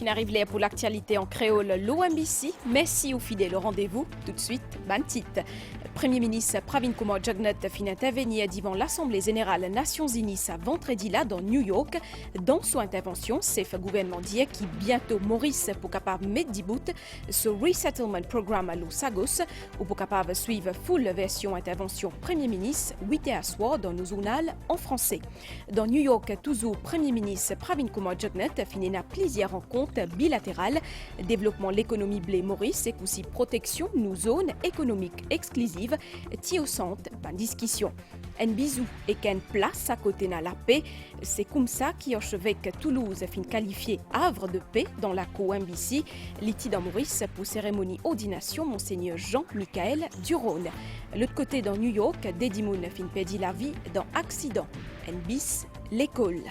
fin arrive là pour l'actualité en créole l'OMBC. Merci aux fidèles au rendez-vous. Tout de suite, bantit. Premier ministre Pravin Kumar Jugnauth fin intervenir devant l'Assemblée générale des Nations Unies ce vendredi là dans New York. Dans son intervention, c'est le gouvernement dit qui bientôt Maurice pour capable mettre du bout ce resettlement programme à Los Sagos ou pour capable suivre full version intervention Premier ministre 8 à soir dans nos journaux en français. Dans New York, toujours Premier ministre Pravin Kumar Jugnauth finit à plusieurs rencontres bilatérales, développement l'économie blé Maurice et aussi protection nos zones économiques exclusives qui au centre de discussion. Un bisou et qu'une place à côté de la paix, c'est comme ça qu'archevêque Toulouse fin qualifié havre de paix dans la COMBC, l'ITI dans Maurice pour cérémonie ordination Monseigneur Jean-Michel Durone. L'autre côté dans New York, Dedimoun fin perdit la vie dans accident. Un bis l'école.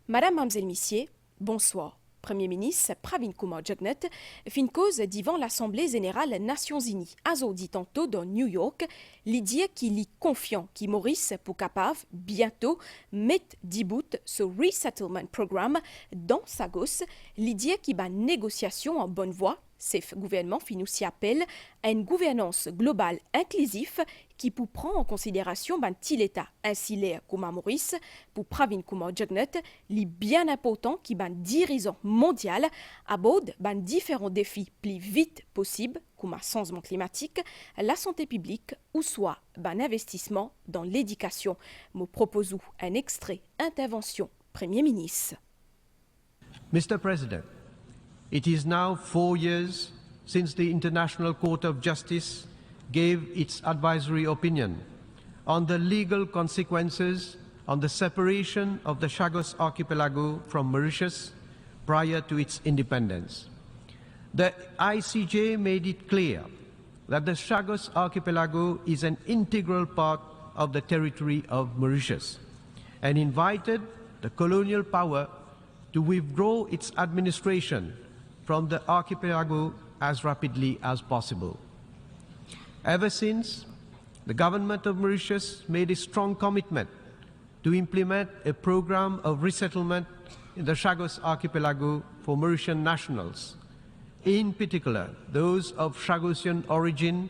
Madame, Mademoiselle, Messieurs, bonsoir. Premier ministre Pravin Kumar Jugnauth fin cause devant l'Assemblée générale des Nations Unies. Azodi tantôt dans New York, l'idée qu'il est confiant qui Maurice pour capable bientôt mettre bout ce resettlement programme dans Sagos. L'idée qui va négociation en bonne voie. C'est le gouvernement qui nous s'y appelle à une gouvernance globale inclusive qui peut prendre en considération petit l'État ainsi les comme Maurice pour Pravin Kumar Jugnauth, les bien important qui dirigeant mondial aborde différents défis plus vite possible comme le changement climatique, la santé publique ou soit investissement dans l'éducation. Me proposons un extrait intervention Premier ministre. Mr. President, it is now 4 years since the International Court of Justice gave its advisory opinion on the legal consequences on the separation of the Chagos Archipelago from Mauritius prior to its independence. The ICJ made it clear that the Chagos Archipelago is an integral part of the territory of Mauritius and invited the colonial power to withdraw its administration from the archipelago as rapidly as possible. Ever since, the government of Mauritius made a strong commitment to implement a program of resettlement in the Chagos Archipelago for Mauritian nationals, in particular those of Chagosian origin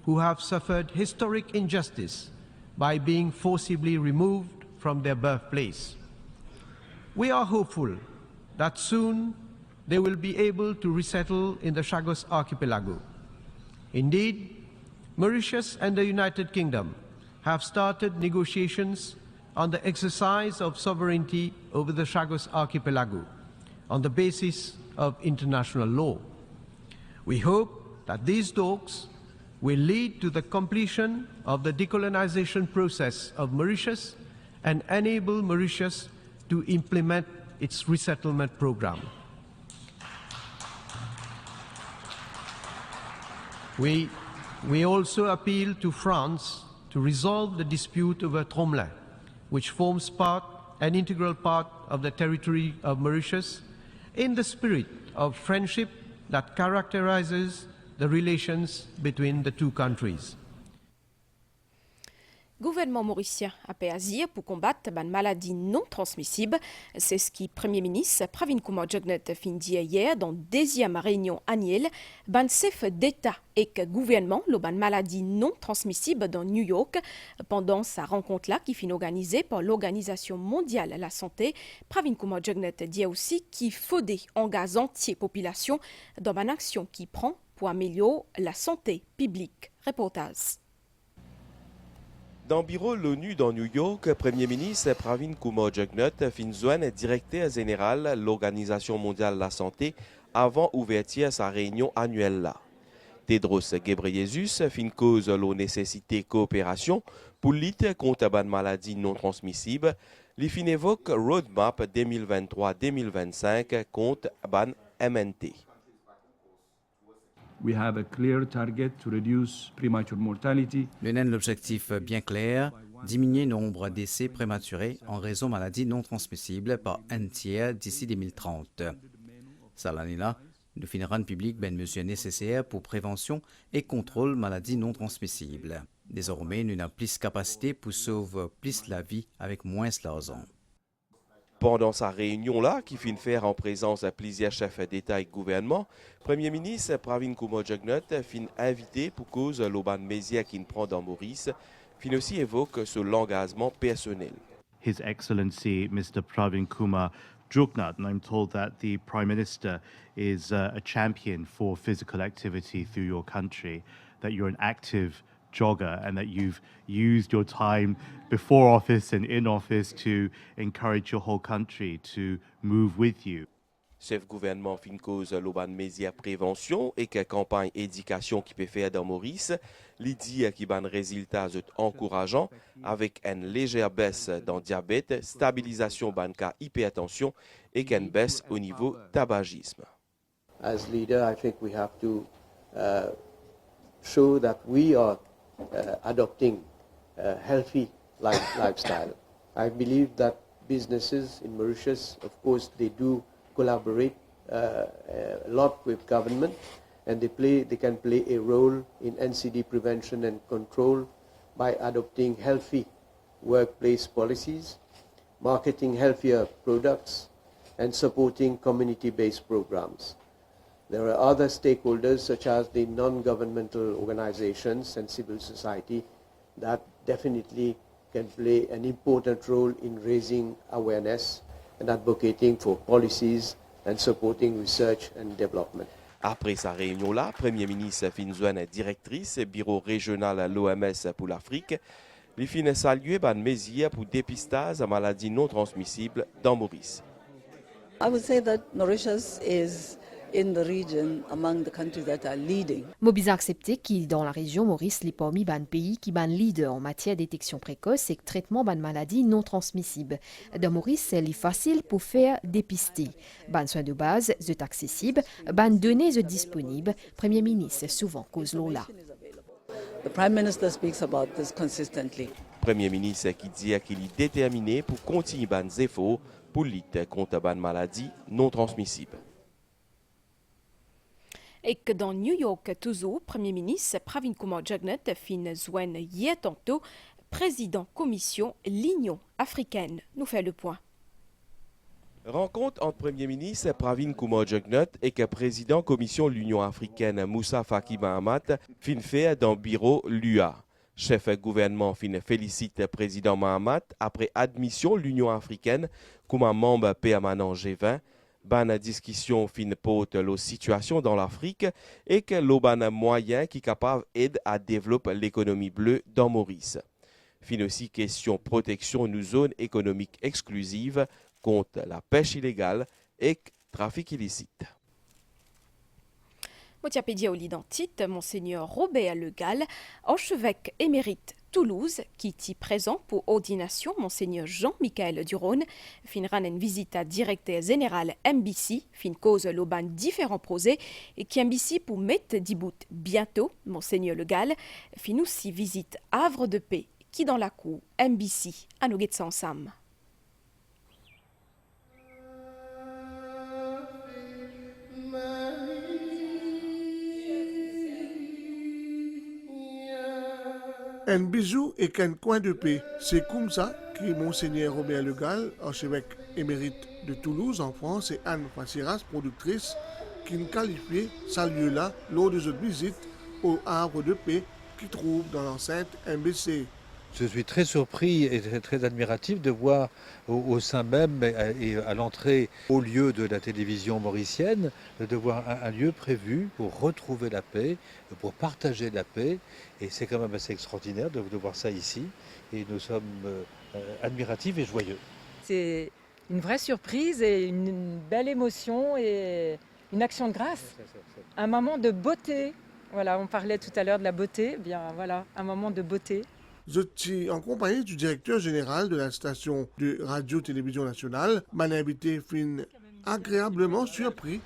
who have suffered historic injustice by being forcibly removed from their birthplace. We are hopeful that soon they will be able to resettle in the Chagos Archipelago. Indeed, Mauritius and the United Kingdom have started negotiations on the exercise of sovereignty over the Chagos Archipelago on the basis of international law. We hope that these talks will lead to the completion of the decolonization process of Mauritius and enable Mauritius to implement its resettlement program. We also appeal to France to resolve the dispute over Tromelin, which forms an integral part of the territory of Mauritius, in the spirit of friendship that characterizes the relations between the two countries. Gouvernement mauricien a fait agir pour combattre une maladie non transmissible. C'est ce que Premier ministre Pravin Kumar Jugnauth fin dit hier dans la deuxième réunion annuelle. Un chef d'État et que gouvernement une maladie non transmissible dans New York. Pendant sa rencontre-là qui fut organisée par l'Organisation mondiale de la santé, Pravin Kumar Jugnauth dit aussi qu'il faut engager entière population dans une action qui prend pour améliorer la santé publique. Reportage. Dans le bureau de l'ONU dans New York, Premier ministre Pravin Kumar Jugnauth fin joindre directeur général de l'Organisation mondiale de la santé avant ouverture de sa réunion annuelle là. Tedros Ghebreyesus fin cause la nécessité de coopération pour lutter contre la maladie non transmissible. Il fin évoque Roadmap 2023-2025 contre la MNT. We have a clear target to reduce premature mortality. L'objectif bien clair, diminuer le nombre de décès prématurés en raison de maladies non transmissibles par un tiers d'ici 2030. Cette année-là, nous finirons public des mesures nécessaires pour prévention et contrôle maladies non transmissibles. Désormais, nous avons plus de capacité pour sauver plus la vie avec moins d'argent. Pendant sa réunion là, qui fit faire en présence de plusieurs chefs d'État et de gouvernement, Premier ministre Pravin Kumar Jugnauth fit invité pour cause l'Oban Mésia qui prend dans Maurice, fin aussi évoque son engagement personnel. His Excellency Mr. Pravin Kumar Jugnauth, and I'm told that the Prime Minister is a champion for physical activity through your country, that you're an active jogger and that you've used your time before office and in office to encourage your whole country to move with you. Chef gouvernement fin cause l'Oban Mésia prévention et que campagne éducation qui peut faire dans Maurice, l'idée qui ban résultats encourageants avec une légère baisse dans diabète, stabilisation ban cas hypertension et qu'une baisse au niveau tabagisme. As leader, I think we have to show that we are adopting a healthy lifestyle. I believe that businesses in Mauritius, of course, they do collaborate a lot with government, and they can play a role in NCD prevention and control by adopting healthy workplace policies, marketing healthier products, and supporting community-based programs. There are other stakeholders such as the non-governmental organizations and civil society that definitely can play an important role in raising awareness and advocating for policies and supporting research and development. Après sa réunion-là, Premier ministre Finzouane, directrice bureau régional à l'OMS pour l'Afrique, les fin salué ban mesures pour dépistage à maladies non transmissibles dans Maurice. I would say that Mauritius is in the region among the countries that are leading. Mobisa accepté qui dans la région Maurice les parmi ban pays qui ban leader en matière de détection précoce et traitement ban maladies non transmissibles. Dans Maurice, c'est facile pour faire dépister. Ban soins de base, est accessible, ban données est disponible. Premier ministre souvent cause là. The Prime Minister speaks about this consistently. Premier ministre qui dit qu'il est déterminé pour continuer ban efforts pour lutter contre ban maladies non transmissibles. Et que dans New York, toujours, Premier ministre Pravin Kumar Jugnauth fin zoine hier tantôt, président commission l'Union africaine. Nous fait le point. Rencontre entre Premier ministre Pravin Kumar Jugnauth et que président commission l'Union africaine Moussa Faki Mahamat fin fait dans bureau l'UA. Chef gouvernement fin félicite président Mahamat après admission l'Union africaine comme un membre permanent G20. Ban discussion fin porte la situation dans l'Afrique et que l'oban moyen qui capable aide à développer l'économie bleue dans Maurice. Fin aussi question protection d'une zone économique exclusive contre la pêche illégale et trafic illicite. Motiapédia au l'identique, Monseigneur Robert Le Gall, archevêque émérite Toulouse, qui est présent pour ordination, Monseigneur Jean-Michel Duron, finira une visite à directeur général MBC, fin cause l'auban différents projets, et qui MBC pour mettre d'ibout bientôt, Monseigneur Le Gall, fin aussi visite Havre de Paix, qui dans la cour MBC, à nous guetter ensemble. Un bijou et qu'un coin de paix. C'est comme ça que Monseigneur Robert Le Gall, archevêque émérite de Toulouse en France, et Anne Faciras, productrice, qui nous qualifiait ce lieu-là lors de notre visite au Havre de Paix qui trouve dans l'enceinte MBC. Je suis très surpris et très admiratif de voir au sein même et à l'entrée au lieu de la télévision mauricienne, de voir un lieu prévu pour retrouver la paix, pour partager la paix. Et c'est quand même assez extraordinaire de voir ça ici. Et nous sommes admiratifs et joyeux. C'est une vraie surprise et une belle émotion et une action de grâce. Un moment de beauté. Voilà, on parlait tout à l'heure de la beauté. Bien voilà, un moment de beauté. Je suis en compagnie du directeur général de la station de Radio-Télévision Nationale. Mon invité fin agréablement surpris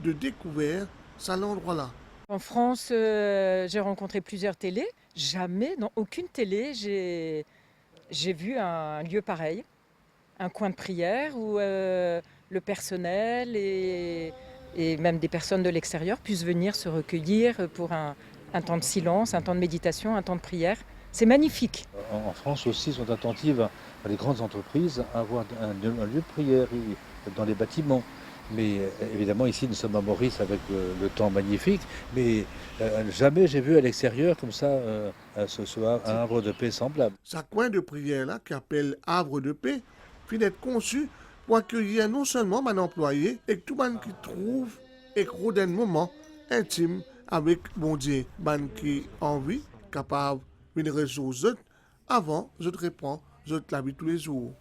de découvrir cet endroit-là. En France, j'ai rencontré plusieurs télés. Jamais, dans aucune télé, j'ai vu un lieu pareil. Un coin de prière où le personnel et même des personnes de l'extérieur puissent venir se recueillir pour un temps de silence, un temps de méditation, un temps de prière. C'est magnifique. En France aussi sont attentives les grandes entreprises à avoir un lieu de prière dans les bâtiments. Mais évidemment, ici, nous sommes à Maurice avec le temps magnifique, mais jamais j'ai vu à l'extérieur comme ça ce havre de paix semblable. Ce coin de prière-là, qui appelle Havre de paix, finit d'être conçu pour accueillir non seulement un employé, et tout le monde qui trouve et croit d'un moment intime avec bon Dieu, ban qui envie, capable de ressources avant, je te réponds, je te la vie tous les jours.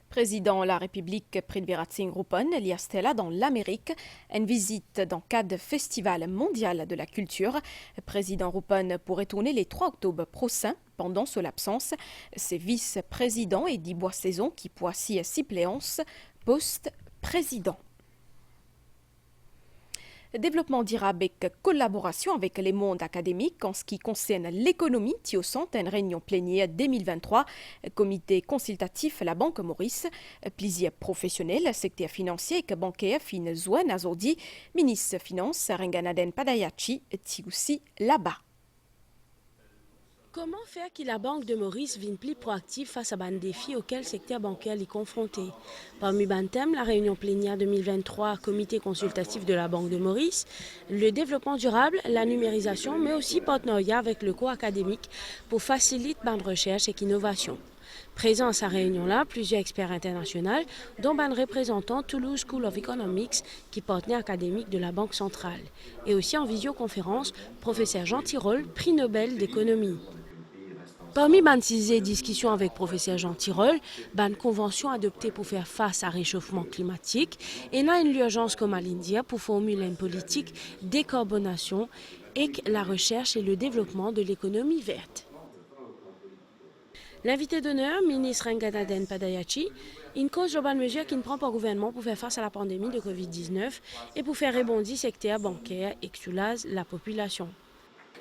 Président de la République Prithviraj Singh Rupan liastella dans l'Amérique, une visite dans le cadre du Festival mondial de la culture. Président Rupan pourrait tourner les 3 octobre prochain. Pendant son absence, c'est vice-président et Bois Saison qui poissit suppléance post-président. Développement durable avec collaboration avec les mondes académiques en ce qui concerne l'économie, au centre une réunion plénière 2023, comité consultatif la Banque Maurice, plaisir professionnel, secteur financier et bancaire, fin Zouane Azordi, ministre Finances, Renganaden Padayachi, aussi là-bas. Comment faire que la Banque de Maurice vienne plus proactive face à un défi auquel le secteur bancaire est confronté? Parmi les thèmes, la réunion plénière 2023, comité consultatif de la Banque de Maurice, le développement durable, la numérisation, mais aussi partenariat avec le corps académique pour faciliter la recherche et l'innovation. Présents à sa réunion-là, plusieurs experts internationaux, dont un représentant Toulouse School of Economics, qui est partenaire académique de la Banque centrale. Et aussi en visioconférence, professeur Jean Tirole, prix Nobel d'économie. Parmi les discussions avec professeur Jean Tirole, une convention adoptée pour faire face à réchauffement climatique et là une urgence comme à l'India pour formuler une politique décarbonation et la recherche et le développement de l'économie verte. L'invité d'honneur, ministre Renganaden Padayachi, une cause globale mesure qui ne prend pas le gouvernement pour faire face à la pandémie de Covid-19 et pour faire rebondir le secteur bancaire et soulager la population.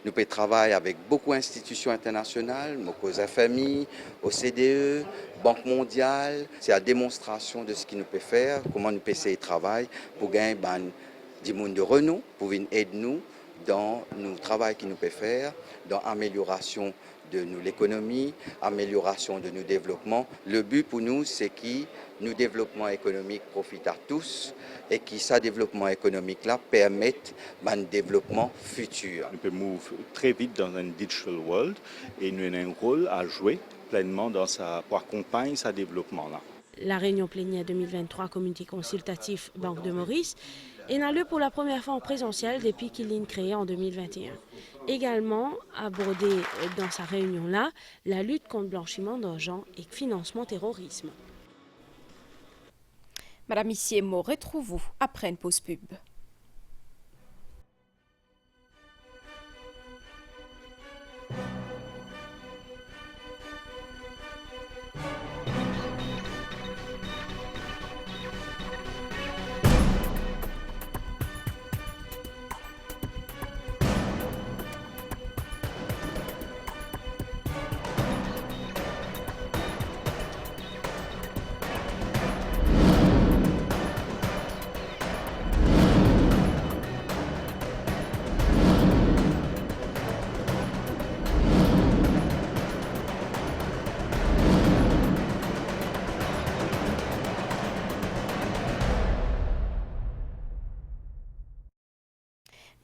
Nous pouvons travailler avec beaucoup d'institutions internationales, MOCOS FMI, OCDE, Banque mondiale. C'est la démonstration de ce que nous pouvons faire, comment nous pouvons essayer de travailler pour gagner du monde de renom, pour venir aider nous dans le travail que nous pouvons faire, dans l'amélioration de l'économie, amélioration de nos développements. Le but pour nous, c'est que nos développements économiques profitent à tous et que ce développement économique-là permette un développement futur. Nous pouvons move très vite dans un digital world et nous avons un rôle à jouer pleinement pour accompagner ce développement-là. La réunion plénière 2023, comité consultatif Banque de Maurice, est lieu pour la première fois en présentiel depuis qu'il est créé en 2021. Également abordé dans sa réunion-là, la lutte contre le blanchiment d'argent et le financement terrorisme. Madame Issiemo, retrouvez-vous après une pause pub.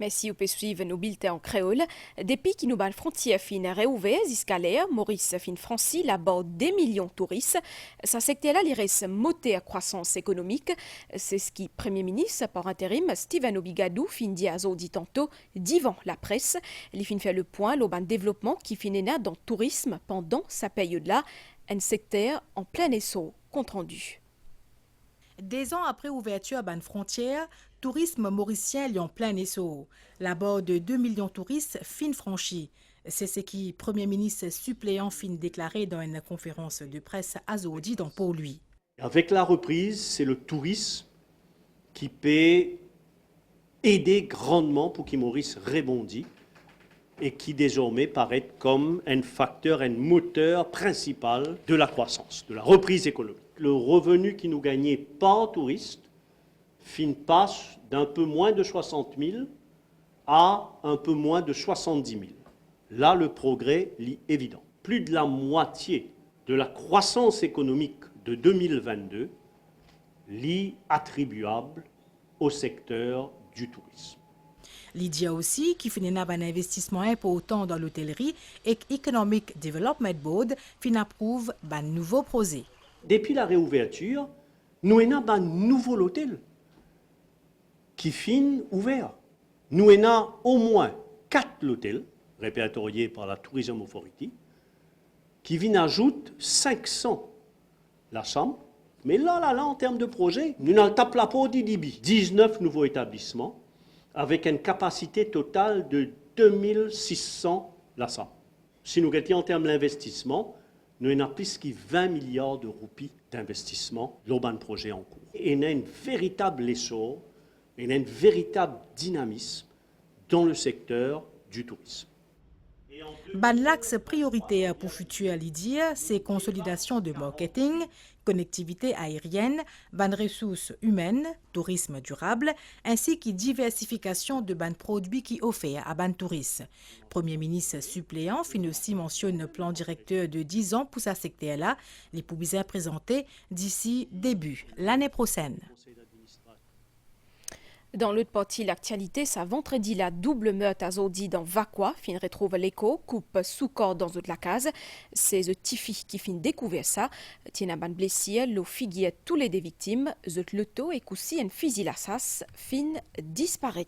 Merci vous pouvez suivre nos bulletins en créole. Depuis que nous avons frontières fines réouvertes jusqu'à l'air, Maurice fin Francie là-bas des millions de touristes. Ça secteur-là, il reste moté à croissance économique. C'est ce qui Premier ministre par intérim Steven Obigadou fin dit à dit tantôt divant la presse. Il fin faire le point l'auban développement qui fin dans le tourisme pendant sa période-là, un secteur en plein essor compte rendu. Des ans après ouverture à ban frontière, tourisme mauricien est en plein essor. Là-bas de 2 millions de touristes fin franchis. C'est ce qui Premier ministre suppléant fin déclaré dans une conférence de presse à Zodi dans Pau-Lui. Avec la reprise, c'est le tourisme qui peut aider grandement pour que Maurice rebondisse et qui désormais paraît comme un facteur, un moteur principal de la croissance, de la reprise économique. Le revenu qui nous gagnait par touriste passe d'un peu moins de 60 000 à un peu moins de 70 000. là le progrès est évident. Plus de la moitié de la croissance économique de 2022 est attribuable au secteur du tourisme. Lydia aussi, qui finit un investissement important dans l'hôtellerie et Economic Development Board approuve un nouveau projet. Depuis la réouverture, nous avons un nouveau hôtel qui finit ouvert. Nous avons au moins 4 hôtels répertoriés par la Tourism Authority qui viennent ajouter 500 la chambre. Mais là, en termes de projet, nous avons tapé la peau d'Idibi. 19 nouveaux établissements avec une capacité totale de 2600 la chambre. Si nous regardons en termes d'investissement, nous avons plus de 20 milliards de roupies d'investissement dans le projet en cours. Et il y a un véritable essor, il y a un véritable dynamisme dans le secteur du tourisme. L'axe prioritaire pour futur Lydia, c'est consolidation de marketing, connectivité aérienne, ressources humaines, tourisme durable, ainsi que diversification de produits qui offrent à touristes. Premier ministre suppléant fin aussi mentionne un plan directeur de 10 ans pour ce secteur-là, les pour bien présentés d'ici début l'année prochaine. Dans l'autre partie, l'actualité, ça vendredi la double meute à Zodi dans Vakwa, fin retrouve l'écho, coupe sous corps dans la case. C'est The Tifi qui fin découvert ça. Tiena ban blessé, l'eau figuier tous les des victimes, The Leto et coussi en fusil à sas, fin disparaît.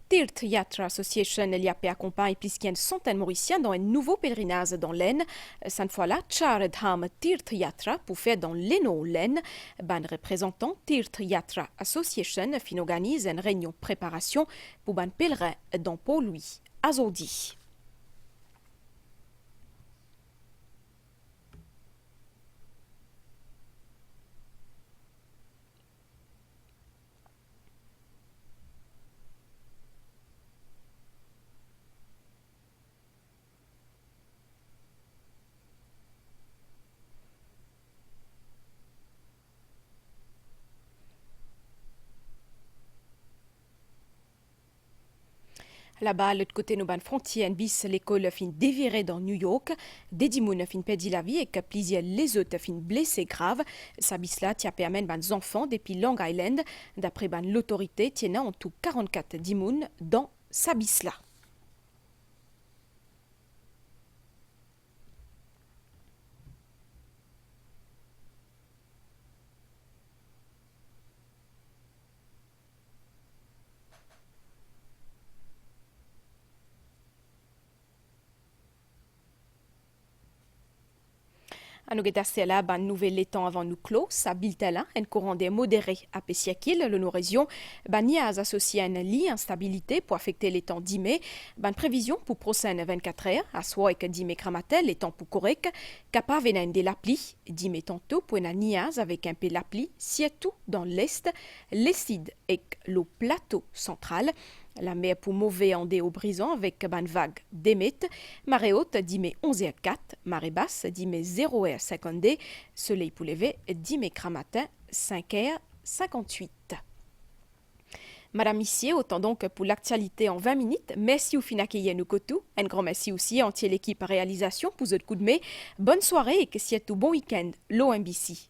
Tirth Yatra Association l'IAP accompagne plus qu'une centaine de Mauriciens dans un nouveau pèlerinage dans l'Aisne. Cette fois-là, Charedham Tirth Yatra pour faire dans l'Eno l'Aisne. Ban représentant Tirth Yatra Association organise une réunion préparation pour ban pèlerin dans Port-Louis à Zodi. Là-bas, l'autre côté de nos frontières, bis l'école fin dévirée dans New York. Des dimounes fin perdu la vie et que plusieurs les autres fin blessés graves. Ça bis là, tia permet ban enfants depuis Long Island. D'après ban l'autorité, tiena en tout 44 dimounes dans sa bis là. À nous guetter là, ban nouvel étang avant nous clos, ça biltela, un courant d'air modéré à Pessiakil, le nos régions, ban niaz associé à une instabilité pour affecter l'étang d'Imé, ban prévision pour prochaine 24 heures, à soi et que d'Imé cramatel, l'étang pour correct, capable de l'appli, d'Imé tantôt pour une niaz avec un peu l'appli, tout dans l'est, l'Esside et le plateau central. La mer pour mauvais en dé au brisant avec ban vague d'émette. Marée haute d'Imé 11h04, marée basse d'Imé 0h50, soleil pour lever d'Imé cramatin 5h58. Madame Missier, autant donc pour l'actualité en 20 minutes. Merci au finakiye nous kotou. Un grand merci aussi à entier l'équipe à réalisation pour ce coup de mai. Bonne soirée et que c'est tout bon week-end. L'OMBC.